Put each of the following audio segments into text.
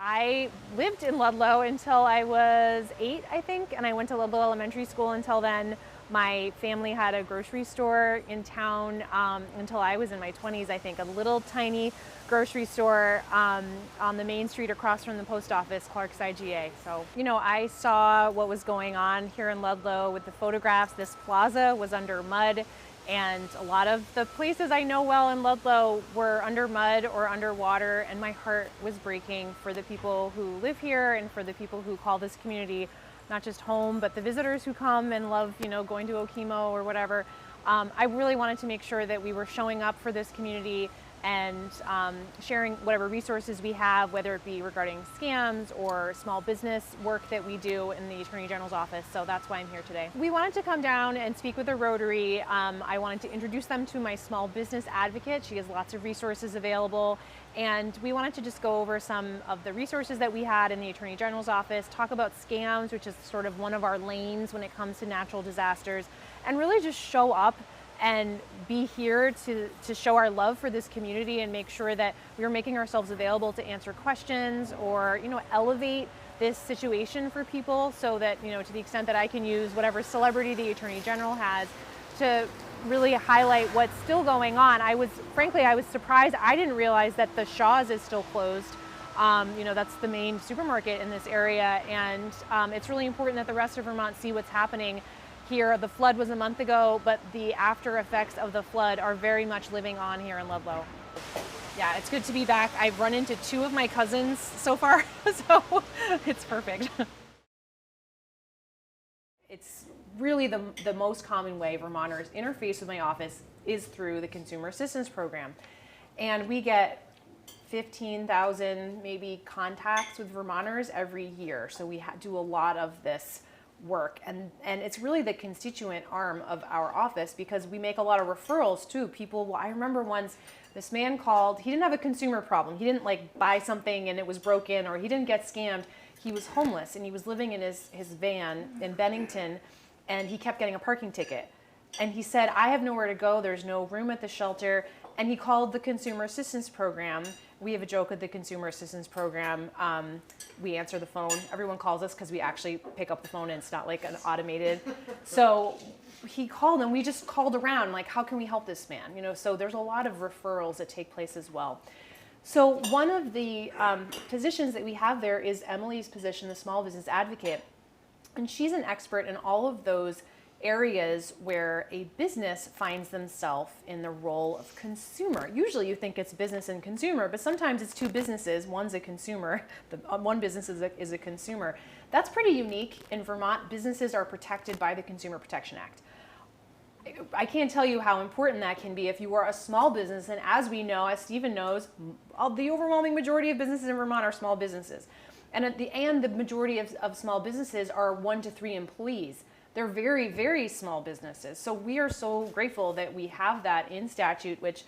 I lived in Ludlow until I was 8, I think, and I went to Ludlow Elementary School until then. My family had a grocery store in town until I was in my 20s, I think, a little tiny grocery store on the main street across from the post office, Clark's IGA. So, I saw what was going on here in Ludlow with the photographs. This plaza was under mud, and a lot of the places I know well in Ludlow were under mud or underwater, and my heart was breaking for the people who live here and for the people who call this community not just home, but the visitors who come and love, going to Okemo or whatever. I really wanted to make sure that we were showing up for this community and sharing whatever resources we have, whether it be regarding scams or small business work that we do in the Attorney General's office. So that's why I'm here today. We wanted to come down and speak with the Rotary. I wanted to introduce them to my small business advocate. She has lots of resources available. And we wanted to just go over some of the resources that we had in the Attorney General's office, talk about scams, which is sort of one of our lanes when it comes to natural disasters, and really just show up and be here to show our love for this community and make sure that we're making ourselves available to answer questions or, elevate this situation for people so that, to the extent that I can use whatever celebrity the Attorney General has to really highlight what's still going on. Frankly, I was surprised. I didn't realize that the Shaw's is still closed. That's the main supermarket in this area, and it's really important that the rest of Vermont see what's happening here. The flood was a month ago, but the after effects of the flood are very much living on here in Ludlow. Yeah, it's good to be back. I've run into 2 of my cousins so far, so it's perfect. It's really the most common way Vermonters interface with my office is through the Consumer Assistance Program. And we get 15,000 maybe contacts with Vermonters every year. So we do a lot of this work, and it's really the constituent arm of our office because we make a lot of referrals to people. I remember once this man called. He didn't have a consumer problem. He didn't buy something and it was broken, or he didn't get scammed. He was homeless and he was living in his van in Bennington, and he kept getting a parking ticket. And he said, I have nowhere to go. There's no room at the shelter. And he called the Consumer Assistance Program. We have a joke at the Consumer Assistance Program. We answer the phone. Everyone calls us because we actually pick up the phone and it's not like an automated. So he called and we just called around, how can we help this man? So there's a lot of referrals that take place as well. So one of the positions that we have there is Emily's position, the small business advocate. And she's an expert in all of those areas where a business finds themselves in the role of consumer. Usually you think it's business and consumer, but sometimes it's 2 businesses. One's a consumer, one business is a consumer. That's pretty unique. In Vermont, businesses are protected by the Consumer Protection Act. I can't tell you how important that can be if you are a small business, and as we know, as Stephen knows, the overwhelming majority of businesses in Vermont are small businesses. And the majority of small businesses are 1 to 3 employees. They're very, very small businesses. So we are so grateful that we have that in statute, which,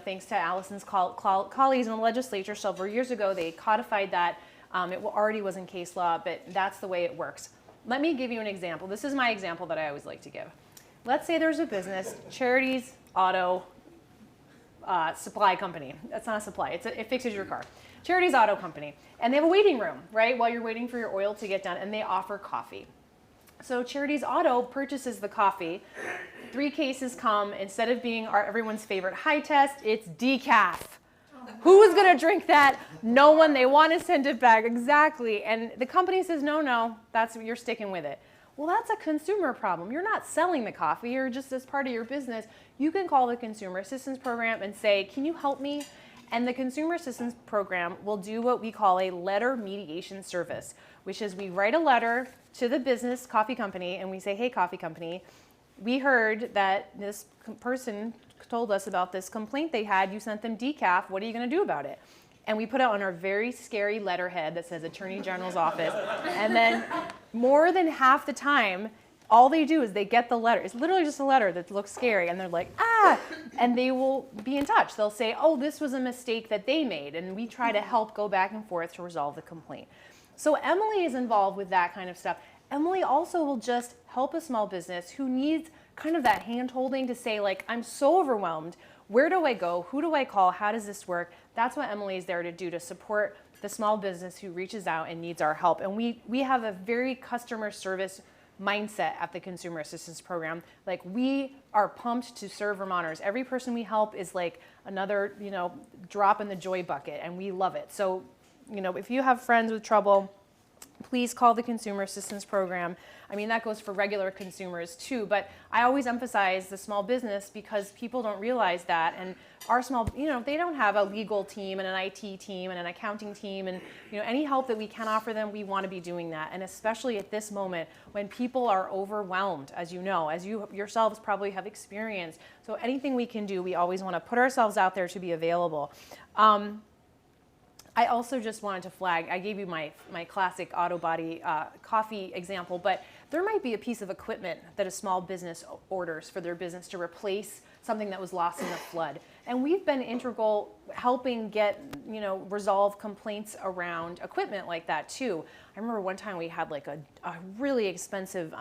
thanks to Allison's colleagues in the legislature several years ago, they codified that. It already was in case law, but that's the way it works. Let me give you an example. This is my example that I always like to give. Let's say there's a business, Charities Auto Supply Company. That's not a supply, it fixes your car. Charities Auto Company. And they have a waiting room, right, while you're waiting for your oil to get done, and they offer coffee. So Charities Auto purchases the coffee. 3 cases come. Instead of being everyone's favorite high test, it's decaf. Who is going to drink that? No one. They want to send it back. Exactly. And the company says, no, you're sticking with it. Well, that's a consumer problem. You're not selling the coffee. You're just as part of your business. You can call the Consumer Assistance Program and say, can you help me? And the Consumer Assistance Program will do what we call a letter mediation service, which is we write a letter to the business coffee company and we say, hey, coffee company, we heard that this person told us about this complaint they had. You sent them decaf. What are you going to do about it? And we put it on our very scary letterhead that says Attorney General's office. And then more than half the time, all they do is they get the letter. It's literally just a letter that looks scary, and they're like, and they will be in touch. They'll say, oh, this was a mistake that they made, and we try to help go back and forth to resolve the complaint. So Emily is involved with that kind of stuff. Emily also will just help a small business who needs kind of that hand-holding to say, I'm so overwhelmed. Where do I go? Who do I call? How does this work? That's what Emily is there to do, to support the small business who reaches out and needs our help. And we have a very customer service mindset at the Consumer Assistance Program. Like, we are pumped to serve Vermonters. Every person we help is like another, drop in the joy bucket, and we love it. So, if you have friends with trouble, please call the Consumer Assistance Program. I mean, that goes for regular consumers too, but I always emphasize the small business because people don't realize that. And our small, they don't have a legal team and an IT team and an accounting team, and any help that we can offer them, we want to be doing that. And especially at this moment when people are overwhelmed, as you yourselves probably have experienced. So anything we can do, we always want to put ourselves out there to be available. I also just wanted to flag, I gave you my classic auto body coffee example, but there might be a piece of equipment that a small business orders for their business to replace something that was lost in the flood. And we've been integral helping get, resolve complaints around equipment like that too. I remember one time we had like a really expensive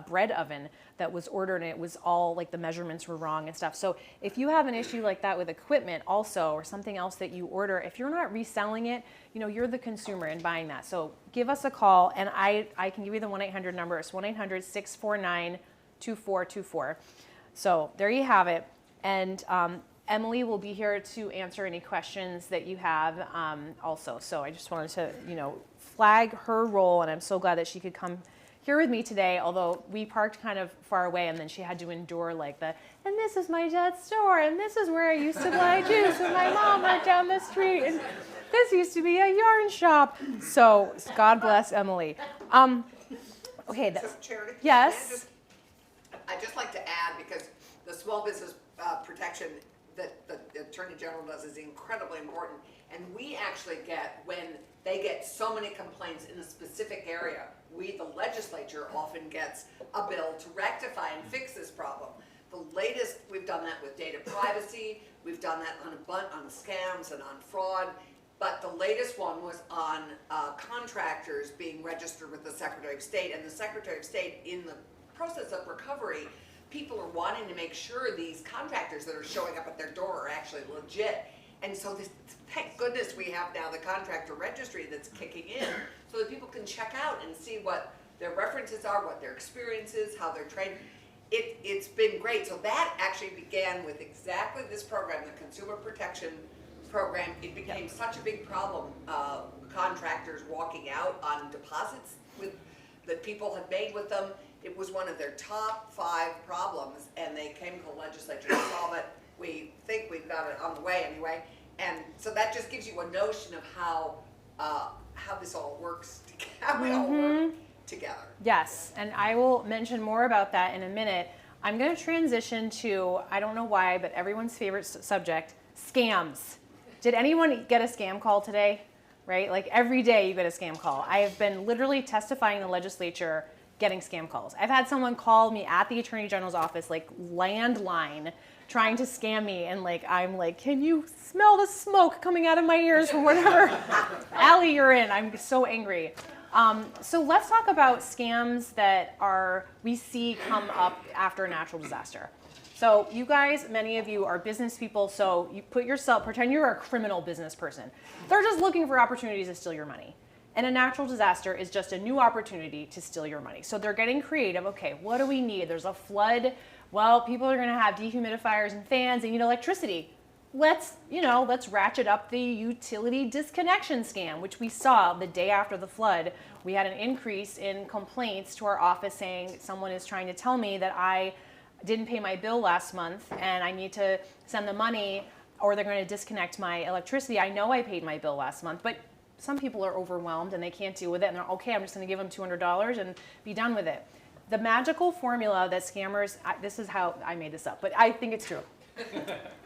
bread oven that was ordered, and it was all like the measurements were wrong and stuff. So if you have an issue like that with equipment also, or something else that you order, if you're not reselling it, you're the consumer in buying that. So give us a call, and I can give you the 1-800 number. It's 1-800-649-2424. So there you have it. And Emily will be here to answer any questions that you have also. So I just wanted to, flag her role, and I'm so glad that she could come here with me today, although we parked kind of far away, and then she had to endure and this is my dad's store, and this is where I used to buy juice with my mom right down the street, and this used to be a yarn shop. So God bless Emily. Okay. So Charity, yes. I'd just like to add, because the small business protection that the Attorney General does is incredibly important, and we actually get, when they get so many complaints in a specific area, the legislature often gets a bill to rectify and fix this problem. The latest, we've done that with data privacy, we've done that on scams and on fraud, but the latest one was on contractors being registered with the Secretary of State, and the Secretary of State, in the process of recovery, people are wanting to make sure these contractors that are showing up at their door are actually legit. And so thank goodness we have now the contractor registry that's kicking in, so that people can check out and see what their references are, what their experience is, how they're trained. It's been great. So that actually began with exactly this program, the Consumer Protection Program. It became such a big problem, contractors walking out on deposits that people had made with them. It was one of their top 5 problems, and they came to the legislature to solve it. We think we've got it on the way anyway, and so that just gives you a notion of how this all works, how we all work together. Yes, and I will mention more about that in a minute. I'm going to transition to, I don't know why, but everyone's favorite subject, scams. Did anyone get a scam call today? Right? Like every day you get a scam call. I have been literally testifying in the legislature getting scam calls. I've had someone call me at the Attorney General's office, like landline, trying to scam me, and I'm like, can you smell the smoke coming out of my ears from whatever alley you're in? I'm so angry. So let's talk about scams that we see come up after a natural disaster. So you guys, many of you are business people, so you pretend you're a criminal business person. They're just looking for opportunities to steal your money. And a natural disaster is just a new opportunity to steal your money. So they're getting creative. Okay, what do we need? There's a flood. Well, people are gonna have dehumidifiers and fans, and electricity. Let's ratchet up the utility disconnection scam, which we saw the day after the flood. We had an increase in complaints to our office saying someone is trying to tell me that I didn't pay my bill last month and I need to send the money, or they're going to disconnect my electricity. I know I paid my bill last month, but some people are overwhelmed and they can't deal with it, and they're okay, I'm just going to give them $200 and be done with it. The magical formula that scammers, this is how I made this up, but I think it's true.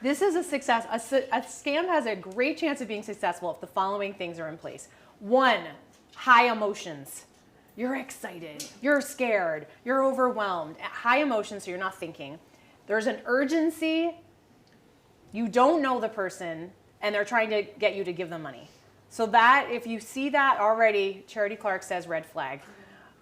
This is a success. A scam has a great chance of being successful if the following things are in place. 1, high emotions. You're excited, you're scared, you're overwhelmed. High emotions, so you're not thinking. There's an urgency. You don't know the person, and they're trying to get you to give them money. So that, if you see that already, Charity Clark says red flag.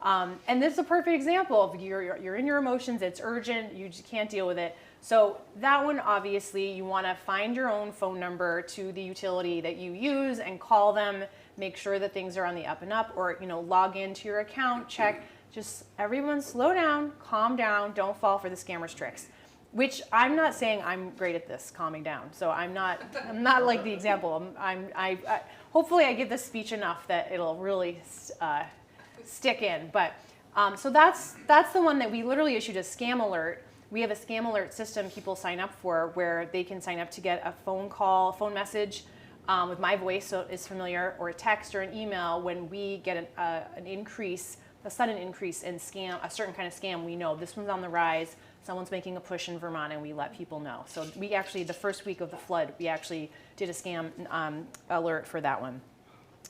And this is a perfect example of you're in your emotions, it's urgent, you just can't deal with it. So that one, obviously, you want to find your own phone number to the utility that you use and call them, make sure that things are on the up and up, or log into your account, check. Just everyone slow down, calm down, don't fall for the scammers' tricks. Which I'm not saying I'm great at this, calming down. So I'm not like the example. Hopefully I give this speech enough that it'll really stick in. But so that's the one that we literally issued a scam alert. We have a scam alert system people sign up for where they can sign up to get a phone message with my voice, so it's familiar, or a text or an email when we get an increase, a sudden increase in a certain kind of scam. We know this one's on the rise. Someone's making a push in Vermont, and we let people know. So we actually, the first week of the flood, we actually did a scam alert for that one.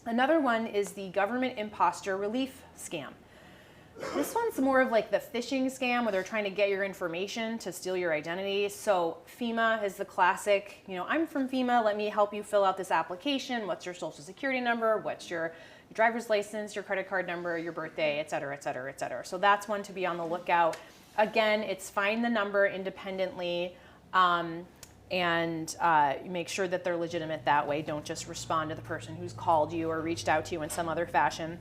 Another one is the government imposter relief scam. This one's more of like the phishing scam where they're trying to get your information to steal your identity. So FEMA is the classic, I'm from FEMA, let me help you fill out this application. What's your social security number? What's your driver's license, your credit card number, your birthday, et cetera, et cetera, et cetera. So that's one to be on the lookout. Again, it's find the number independently and make sure that they're legitimate that way. Don't just respond to the person who's called you or reached out to you in some other fashion.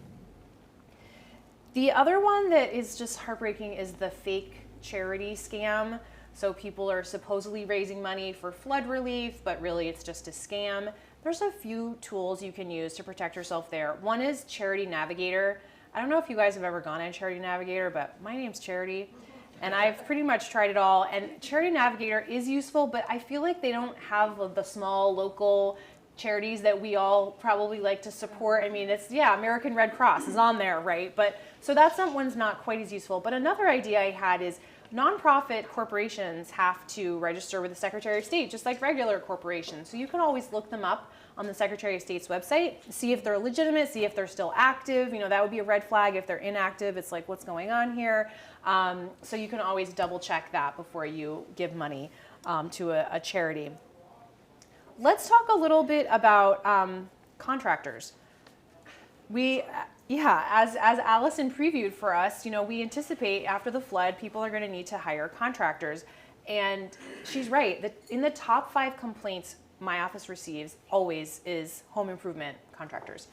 The other one that is just heartbreaking is the fake charity scam. So people are supposedly raising money for flood relief, but really it's just a scam. There's a few tools you can use to protect yourself there. One is Charity Navigator. I don't know if you guys have ever gone on Charity Navigator, but my name's Charity. And I've pretty much tried it all. And Charity Navigator is useful, but I feel like they don't have the small local charities that we all probably like to support. I mean, American Red Cross is on there, right? But so that one's not quite as useful. But another idea I had is nonprofit corporations have to register with the Secretary of State, just like regular corporations. So you can always look them up on the Secretary of State's website, see if they're legitimate, see if they're still active. That would be a red flag. If they're inactive, it's like, what's going on here? So you can always double check that before you give money to a charity. Let's talk a little bit about contractors. As Allison previewed for us, we anticipate after the flood, people are going to need to hire contractors. And she's right, that in the top 5 complaints my office receives always is home improvement contractors.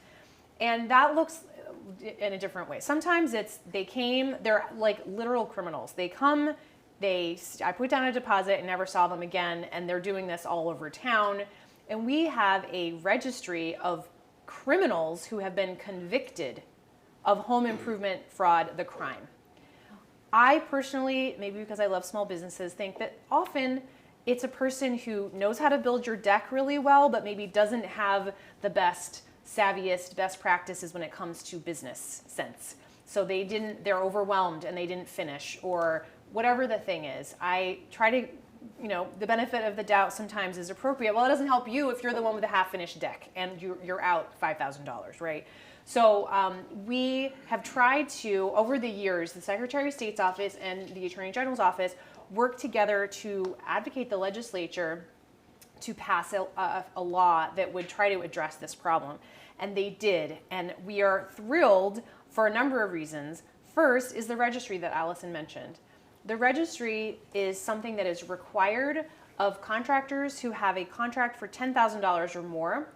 And that looks in a different way. Sometimes they're like literal criminals. They come, I put down a deposit and never saw them again, and they're doing this all over town. And we have a registry of criminals who have been convicted of home improvement fraud, the crime. I personally, maybe because I love small businesses, think that often it's a person who knows how to build your deck really well, but maybe doesn't have the savviest, best practices when it comes to business sense. So they're overwhelmed and they didn't finish, or whatever the thing is. I try to, the benefit of the doubt sometimes is appropriate. Well, it doesn't help you if you're the one with a half-finished deck and you're out $5,000, right? So we have tried to, over the years, the Secretary of State's office and the Attorney General's office work together to advocate the legislature to pass a law that would try to address this problem. And they did. And we are thrilled for a number of reasons. First is the registry that Allison mentioned. The registry is something that is required of contractors who have a contract for $10,000 or more.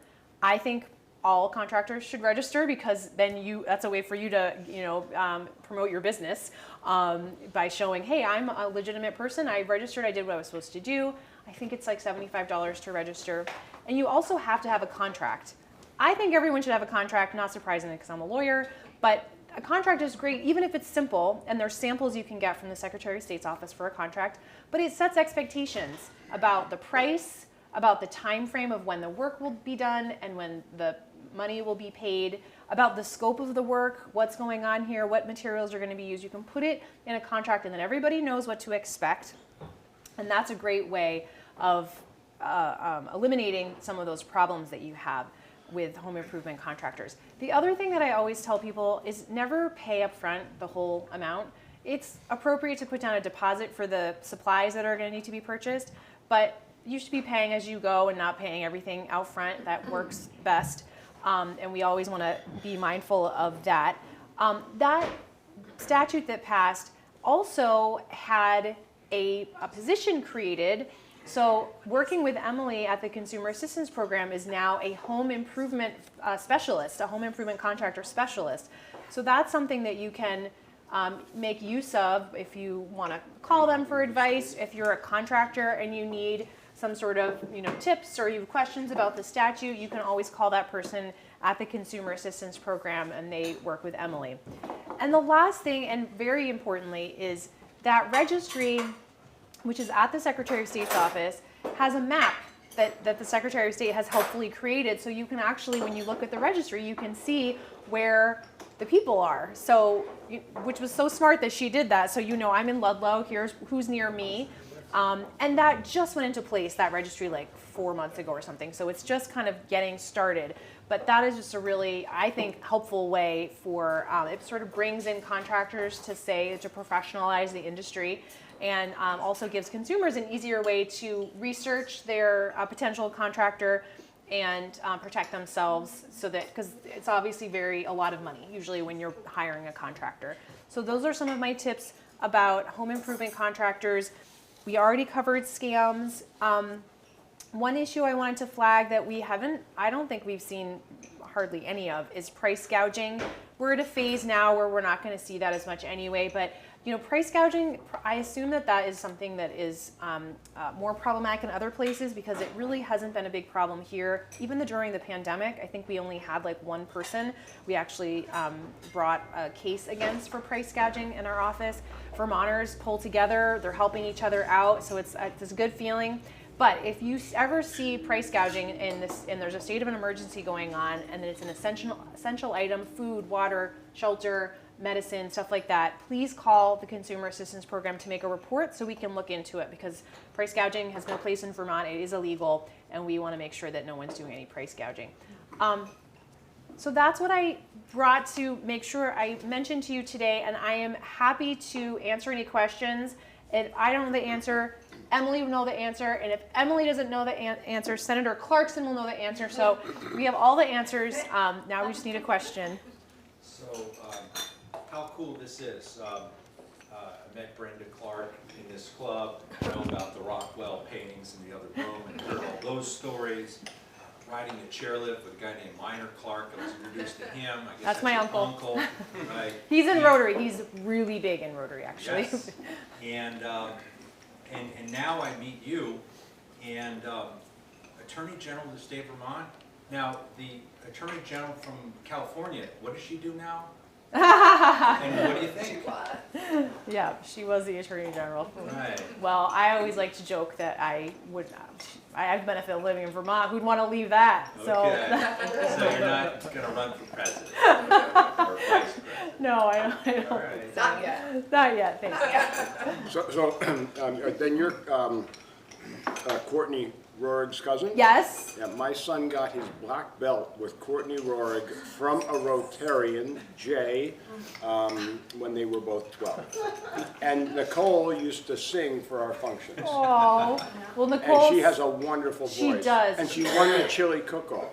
I think all contractors should register because then that's a way for you to promote your business by showing, hey, I'm a legitimate person. I registered. I did what I was supposed to do. I think it's like $75 to register. And you also have to have a contract. I think everyone should have a contract, not surprisingly because I'm a lawyer, but a contract is great, even if it's simple, and there's samples you can get from the Secretary of State's office for a contract, but it sets expectations about the price, about the time frame of when the work will be done and when the money will be paid, about the scope of the work, what's going on here, what materials are going to be used. You can put it in a contract and then everybody knows what to expect, and that's a great way of eliminating some of those problems that you have with home improvement contractors. The other thing that I always tell people is never pay up front the whole amount. It's appropriate to put down a deposit for the supplies that are going to need to be purchased, but you should be paying as you go and not paying everything out front. That works best, and we always want to be mindful of that. That statute that passed also had a position created. So working with Emily at the Consumer Assistance Program is now a home improvement specialist, a home improvement contractor specialist. So that's something that you can make use of if you want to call them for advice. If you're a contractor and you need some sort of tips or you have questions about the statute, you can always call that person at the Consumer Assistance Program, and they work with Emily. And the last thing, and very importantly, is that registry, which is at the Secretary of State's office, has a map that the Secretary of State has helpfully created, so you can actually, when you look at the registry, you can see where the people are. So, which was so smart that she did that. So I'm in Ludlow, here's who's near me. And that just went into place, that registry, like 4 months ago or something. So it's just kind of getting started. But that is just a really, I think, helpful way for, it sort of brings in contractors to professionalize the industry, and also gives consumers an easier way to research their potential contractor and protect themselves, so that, because it's obviously a lot of money usually when you're hiring a contractor. So those are some of my tips about home improvement contractors. We already covered scams. One issue I wanted to flag that I don't think we've seen hardly any of, is price gouging. We're at a phase now where we're not going to see that as much anyway, but price gouging, I assume that is something that is more problematic in other places, because it really hasn't been a big problem here. Even during the pandemic, I think we only had like one person we actually brought a case against for price gouging in our office. Vermonters pull together, they're helping each other out, so it's a good feeling. But if you ever see price gouging and there's a state of an emergency going on, and it's an essential item, food, water, shelter, medicine, stuff like that, please call the Consumer Assistance Program to make a report so we can look into it, because price gouging has no place in Vermont. It is illegal, and we want to make sure that no one's doing any price gouging. So that's what I brought to make sure I mentioned to you today, and I am happy to answer any questions. If I don't know the answer, Emily will know the answer, and if Emily doesn't know the answer, Senator Clarkson will know the answer. So we have all the answers. Now we just need a question. So how cool this is. I met Brenda Clark in this club, know about the Rockwell paintings in the other room, and heard all those stories. Riding a chairlift with a guy named Minor Clark. I was introduced to him. I guess that's my uncle. Right? He's in Rotary. He's really big in Rotary, actually. Yes. And now I meet you, and Attorney General of the state of Vermont. Now, the Attorney General from California, what does she do now? And what do you think? Yeah, she was the Attorney General. Right. Well, I always like to joke that I have benefit of living in Vermont. Who'd want to leave that? Okay. So you're not going to run for president or vice president? No, I don't. All right. Not yet. Not yet, thanks. So then you're Courtney Rohrig's cousin? Yes. Yeah, my son got his black belt with Courtney Rohrig from a Rotarian, Jay, when they were both 12. And Nicole used to sing for our functions. Oh, well, Nicole. And she has a wonderful voice. She does. And she won the chili cook-off.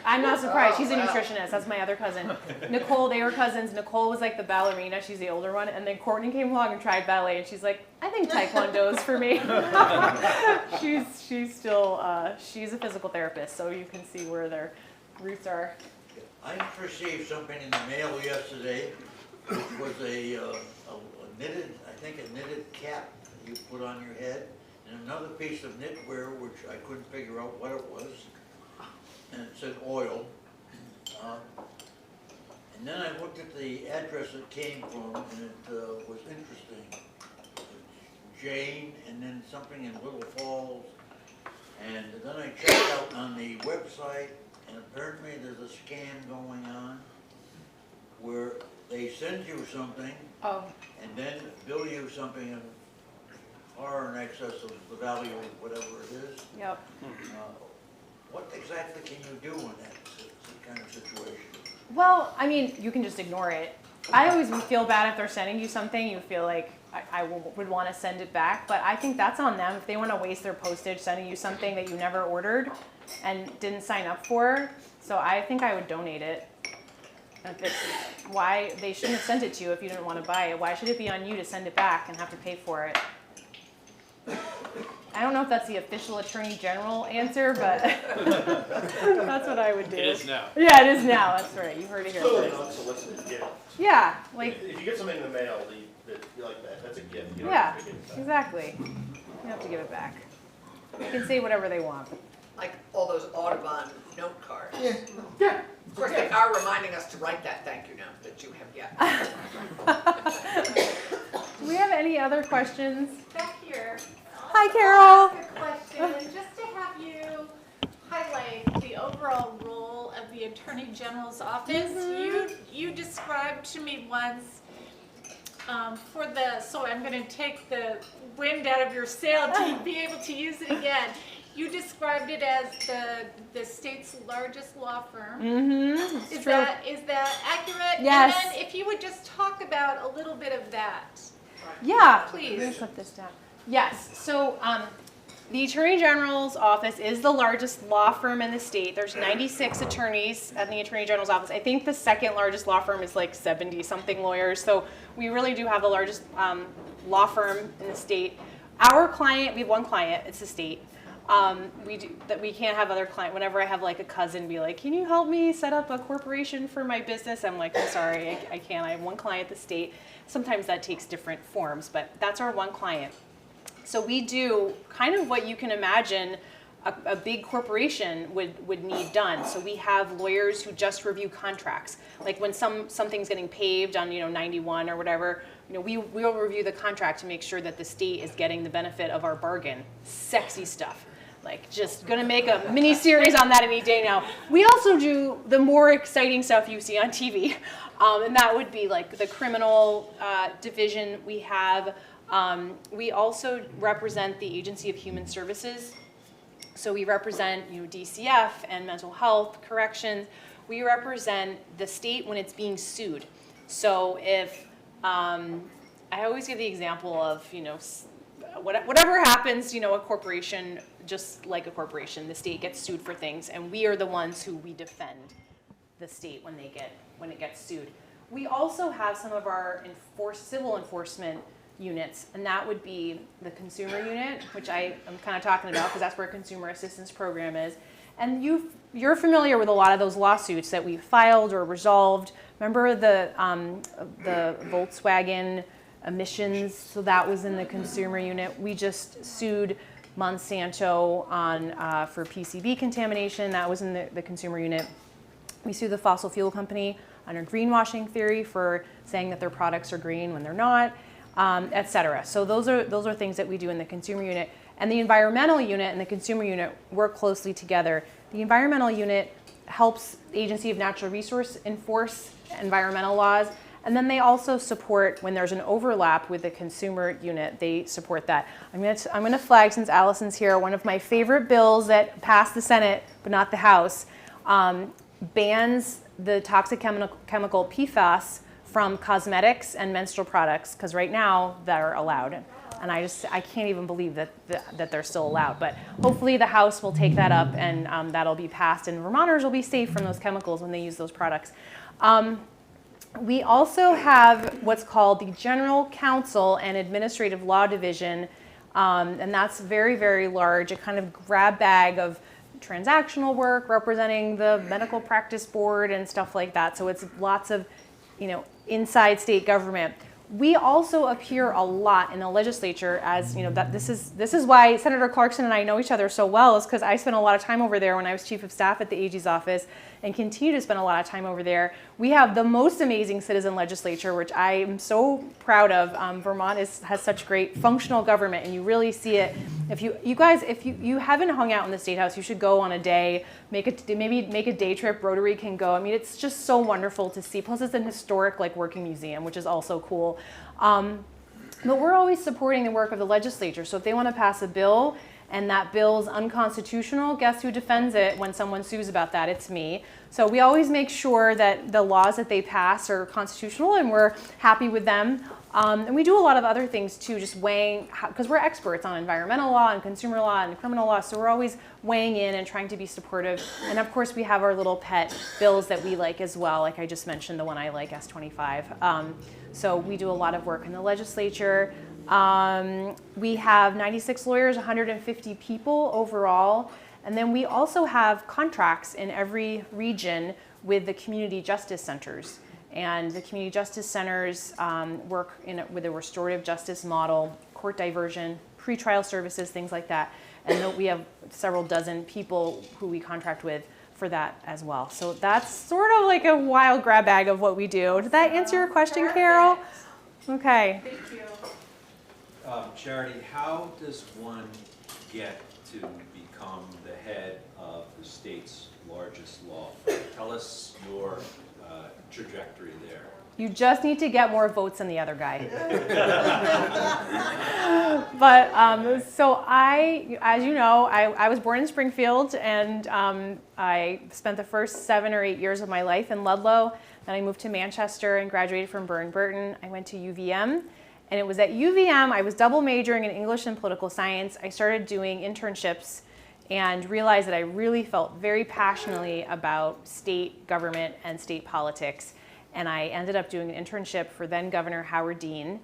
I'm not surprised. She's a nutritionist. That's my other cousin. Nicole, they were cousins. Nicole was like the ballerina. She's the older one. And then Courtney came along and tried ballet. And she's like, I think Taekwondo's for me. She's still, she's a physical therapist. So you can see where their roots are. I received something in the mail yesterday, which was a knitted, I think a knitted cap that you put on your head, and another piece of knitwear, which I couldn't figure out what it was, and it said oil. And then I looked at the address it came from, and it was interesting. Jane, and then something in Little Falls, and then I checked out on the website, and apparently there's a scam going on where they send you something Oh. and then bill you something in far in excess of the value of whatever it is. Yep. What exactly can you do in that kind of situation? Well, I mean, you can just ignore it. I always feel bad if they're sending you something, you feel like I would want to send it back, but I think that's on them. If they want to waste their postage sending you something that you never ordered and didn't sign up for, so I think I would donate it. Why they shouldn't have sent it to you if you didn't want to buy it. Why should it be on you to send it back and have to pay for it? I don't know if that's the official Attorney General answer, but that's what I would do. It is now. Yeah, it is now. That's right. You heard it here Totally first. unsolicited gift. Yeah, like, If you get something in the mail that you like that, that's a gift. You don't yeah, have to give it back. exactly. You have to give it back. You can say whatever they want. Like all those Audubon note cards. Yeah. Of course, they are reminding us to write that thank you note that you have yet. Do we have any other questions? Back here. Hi, Carol. I'll ask a question, just to have you highlight the overall role of the Attorney General's office. You described to me once so I'm going to take the wind out of your sail to be able to use it again. You described it as the state's largest law firm. Mm-hmm. Is that accurate? Yes. And then if you would just talk about a little bit of that. Yeah. Please. Let me put this down. Yes. So the Attorney General's office is the largest law firm in the state. There's 96 attorneys at the Attorney General's office. I think the second largest law firm is like 70-something lawyers. So we really do have the largest law firm in the state. Our client, we have one client. It's the state. We can't have other clients. Whenever I have like a cousin be like, can you help me set up a corporation for my business? I'm like, I'm sorry, I can't. I have one client, the state. Sometimes that takes different forms, but that's our one client. So we do kind of what you can imagine a big corporation would need done. So we have lawyers who just review contracts. Like when something's getting paved on 91 or whatever, we'll review the contract to make sure that the state is getting the benefit of our bargain. Sexy stuff. Like just gonna make a mini series on that any day now. We also do the more exciting stuff you see on TV, and that would be like the criminal division we have. We also represent the Agency of Human Services. So we represent DCF and mental health, corrections. We represent the state when it's being sued. So if, I always give the example of, whatever happens, a corporation, just like a corporation, the state gets sued for things, and we are the ones who we defend the state when it gets sued. We also have some of our civil enforcement units, and that would be the consumer unit, which I am kind of talking about because that's where consumer assistance program is. And you're familiar with a lot of those lawsuits that we filed or resolved. Remember the Volkswagen emissions? So that was in the consumer unit. We just sued Monsanto for PCB contamination. That was in the consumer unit. We sued the fossil fuel company under greenwashing theory for saying that their products are green when they're not. Et cetera. So those are things that we do in the consumer unit. And the environmental unit and the consumer unit work closely together. The environmental unit helps the Agency of Natural Resource enforce environmental laws. And then they also support, when there's an overlap with the consumer unit, they support that. I'm gonna flag, since Allison's here, one of my favorite bills that passed the Senate, but not the House, bans the toxic chemical PFAS from cosmetics and menstrual products, because right now they're allowed. And I can't even believe that they're still allowed. But hopefully the House will take that up, and that'll be passed, and Vermonters will be safe from those chemicals when they use those products. We also have what's called the General Counsel and Administrative Law Division, and that's very, very large, a kind of grab bag of transactional work representing the medical practice board and stuff like that. So it's lots of inside state government. We also appear a lot in the legislature, as that this is why Senator Clarkson and I know each other so well, is because I spent a lot of time over there when I was chief of staff at the AG's office, and continue to spend a lot of time over there. We have the most amazing citizen legislature, which I am so proud of. Vermont has such great functional government, and you really see it. If you haven't hung out in the State House, you should go on a day, maybe make a day trip. Rotary can go. I mean, it's just so wonderful to see. Plus, it's an historic working museum, which is also cool. But we're always supporting the work of the legislature. So if they want to pass a bill, and that bill's unconstitutional, guess who defends it when someone sues about that? It's me. So we always make sure that the laws that they pass are constitutional, and we're happy with them. And we do a lot of other things too, just weighing, because we're experts on environmental law and consumer law and criminal law, so we're always weighing in and trying to be supportive. And of course, we have our little pet bills that we like as well, like I just mentioned, the one I like, S25. So we do a lot of work in the legislature. We have 96 lawyers, 150 people overall. And then we also have contracts in every region with the community justice centers. And the community justice centers work with a restorative justice model, court diversion, pretrial services, things like that. And we have several dozen people who we contract with for that as well. So that's sort of like a wild grab bag of what we do. Did that answer your question, Carol? Okay. Thank you. Charity, how does one get to become the head of the state's largest law firm? Tell us your trajectory there. You just need to get more votes than the other guy. But so as you know, I was born in Springfield, and I spent the first 7 or 8 years of my life in Ludlow. Then I moved to Manchester and graduated from Burton. I went to UVM, and it was at UVM, I was double majoring in English and political science. I started doing internships and realized that I really felt very passionately about state government and state politics. And I ended up doing an internship for then Governor Howard Dean.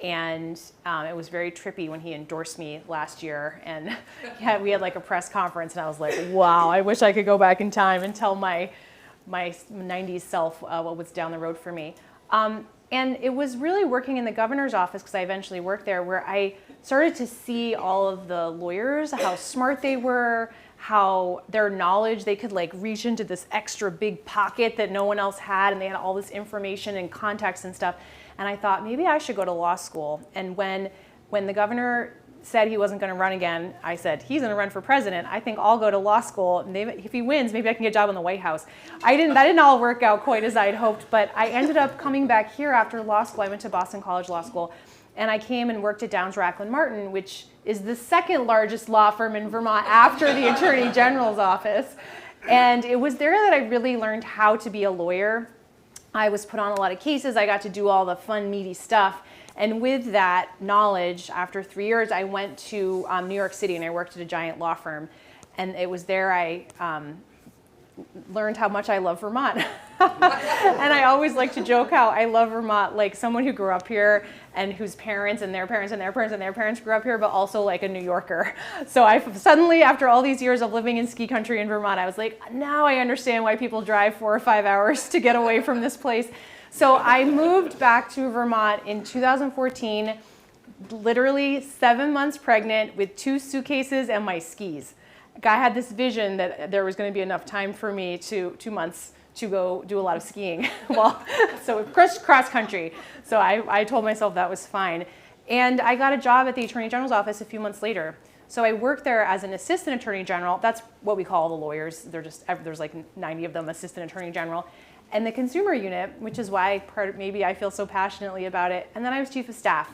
And it was very trippy when he endorsed me last year. And we had like a press conference, and I was like, wow, I wish I could go back in time and tell my 90s self what was down the road for me. And it was really working in the governor's office, because I eventually worked there, where I started to see all of the lawyers, how smart they were, how their knowledge, they could like reach into this extra big pocket that no one else had, and they had all this information and context and stuff. And I thought, maybe I should go to law school. And when the governor said he wasn't going to run again, I said, he's going to run for president. I think I'll go to law school. And if he wins, maybe I can get a job in the White House. That didn't all work out quite as I'd hoped, but I ended up coming back here after law school. I went to Boston College Law School, and I came and worked at Downs Racklin Martin, which is the second largest law firm in Vermont after the Attorney General's office. And it was there that I really learned how to be a lawyer. I was put on a lot of cases. I got to do all the fun, meaty stuff. And with that knowledge, after 3 years, I went to New York City, and I worked at a giant law firm. And it was there I learned how much I love Vermont. And I always like to joke how I love Vermont, like someone who grew up here and whose parents and their parents and their parents and their parents grew up here, but also like a New Yorker. So I suddenly, after all these years of living in ski country in Vermont, I was like, now I understand why people drive 4 or 5 hours to get away from this place. So I moved back to Vermont in 2014, literally 7 months pregnant with 2 suitcases and my skis. I had this vision that there was going to be enough time for me 2 months to go do a lot of skiing. So cross country. So I told myself that was fine. And I got a job at the Attorney General's office a few months later. So I worked there as an assistant attorney general. That's what we call the lawyers. There's like 90 of them, assistant attorney general. And the consumer unit, which is why maybe I feel so passionately about it. And then I was chief of staff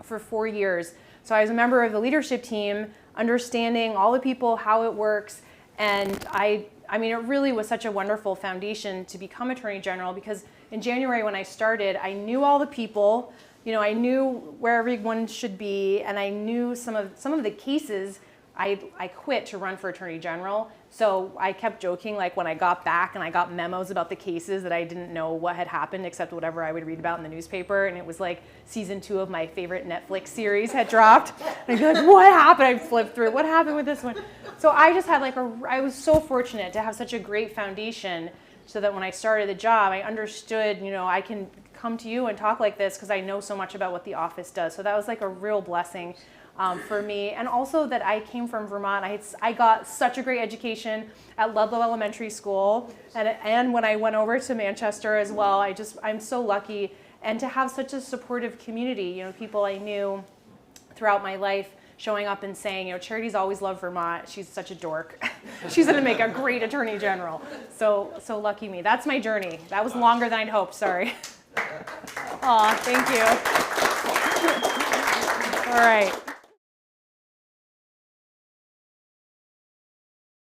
for 4 years. So I was a member of the leadership team, understanding all the people, how it works. And I mean, it really was such a wonderful foundation to become Attorney General, because in January when I started, I knew all the people, I knew where everyone should be, and I knew some of the cases. I quit to run for Attorney General. So I kept joking, like when I got back and I got memos about the cases that I didn't know what had happened except whatever I would read about in the newspaper. And it was like season 2 of my favorite Netflix series had dropped. And I'd be like, what happened? I'd flip through, what happened with this one? So I just had I was so fortunate to have such a great foundation, so that when I started the job, I understood, I can come to you and talk like this because I know so much about what the office does. So that was like a real blessing. For me, and also that I came from Vermont. I got such a great education at Ludlow Elementary School, and when I went over to Manchester as well. I'm so lucky, and to have such a supportive community. People I knew throughout my life showing up and saying, Charity's always loved Vermont. She's such a dork. She's going to make a great Attorney General. So lucky me. That's my journey. That was longer than I'd hoped. Sorry. Aw, thank you. All right.